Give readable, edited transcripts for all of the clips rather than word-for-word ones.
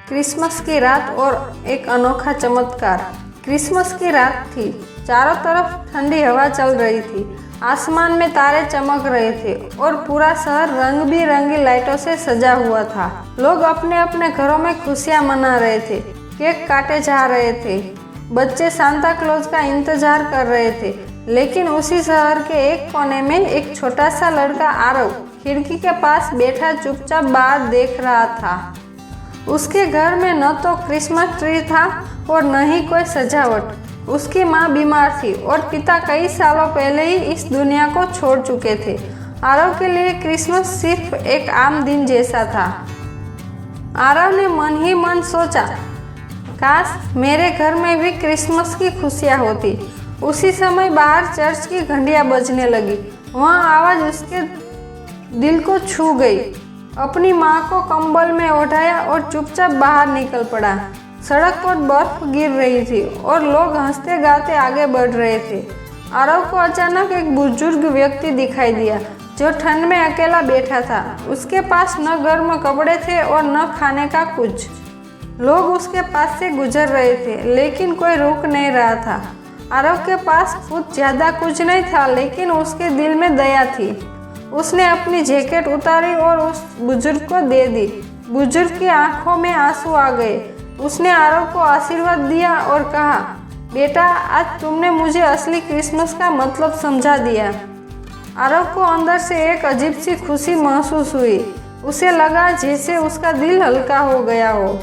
Christmas की रात और एक अनोखा चमत्कार। क्रिसमस की रात थी। चारों तरफ ठंडी हवा चल रही थी। आसमान में तारे चमक रहे थे और पूरा शहर रंग बिरंगी लाइटों से सजा हुआ था। लोग अपने अपने घरों में खुशियां मना रहे थे, केक काटे जा रहे थे, बच्चे सांता क्लॉज का इंतजार कर रहे थे। लेकिन उसी शहर के एक कोने में एक छोटा सा लड़का आरव खिड़की के पास बैठा चुपचाप बाहर देख रहा था। उसके घर में न तो क्रिसमस ट्री था और न ही कोई सजावट। उसकी माँ बीमार थी और पिता कई सालों पहले ही इस दुनिया को छोड़ चुके थे। आरव के लिए क्रिसमस सिर्फ एक आम दिन जैसा था। आरव ने मन ही मन सोचा, काश मेरे घर में भी क्रिसमस की खुशियाँ होती। उसी समय बाहर चर्च की घंटियाँ बजने लगी। वह आवाज़ उसके दिल को छू गई। अपनी माँ को कंबल में उठाया और चुपचाप बाहर निकल पड़ा। सड़क पर बर्फ गिर रही थी और लोग हंसते गाते आगे बढ़ रहे थे। आरव को अचानक एक बुजुर्ग व्यक्ति दिखाई दिया जो ठंड में अकेला बैठा था। उसके पास न गर्म कपड़े थे और न खाने का कुछ। लोग उसके पास से गुजर रहे थे लेकिन कोई रुक नहीं रहा था। आरव के पास खुद ज़्यादा कुछ नहीं था लेकिन उसके दिल में दया थी। उसने अपनी जैकेट उतारी और उस बुजुर्ग को दे दी। बुजुर्ग की आंखों में आंसू आ गए। उसने आरव को आशीर्वाद दिया और कहा, बेटा, आज तुमने मुझे असली क्रिसमस का मतलब समझा दिया। आरव को अंदर से एक अजीब सी खुशी महसूस हुई। उसे लगा जैसे उसका दिल हल्का हो गया हो।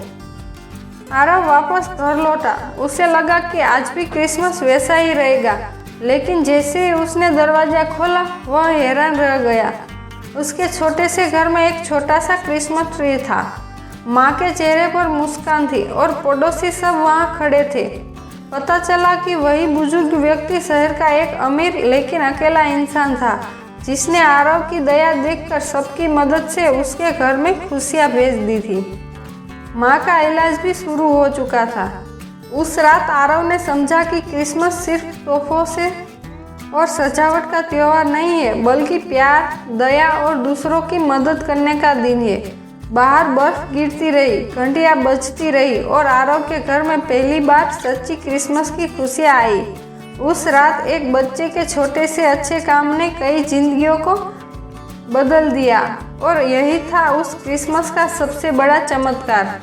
आरव वापस घर लौटा। उसे लगा कि आज भी क्रिसमस वैसा ही रहेगा, लेकिन जैसे ही उसने दरवाज़ा खोला वह हैरान रह गया। उसके छोटे से घर में एक छोटा सा क्रिसमस ट्री था। माँ के चेहरे पर मुस्कान थी और पड़ोसी सब वहाँ खड़े थे। पता चला कि वही बुजुर्ग व्यक्ति शहर का एक अमीर लेकिन अकेला इंसान था जिसने आरव की दया देखकर सबकी मदद से उसके घर में खुशियाँ भेज दी थी। माँ का इलाज भी शुरू हो चुका था। उस रात आरव ने समझा कि क्रिसमस सिर्फ तोहफों से और सजावट का त्यौहार नहीं है, बल्कि प्यार, दया और दूसरों की मदद करने का दिन है। बाहर बर्फ गिरती रही, घंटियाँ बजती रही और आरव के घर में पहली बार सच्ची क्रिसमस की खुशियाँ आई। उस रात एक बच्चे के छोटे से अच्छे काम ने कई जिंदगियों को बदल दिया और यही था उस क्रिसमस का सबसे बड़ा चमत्कार।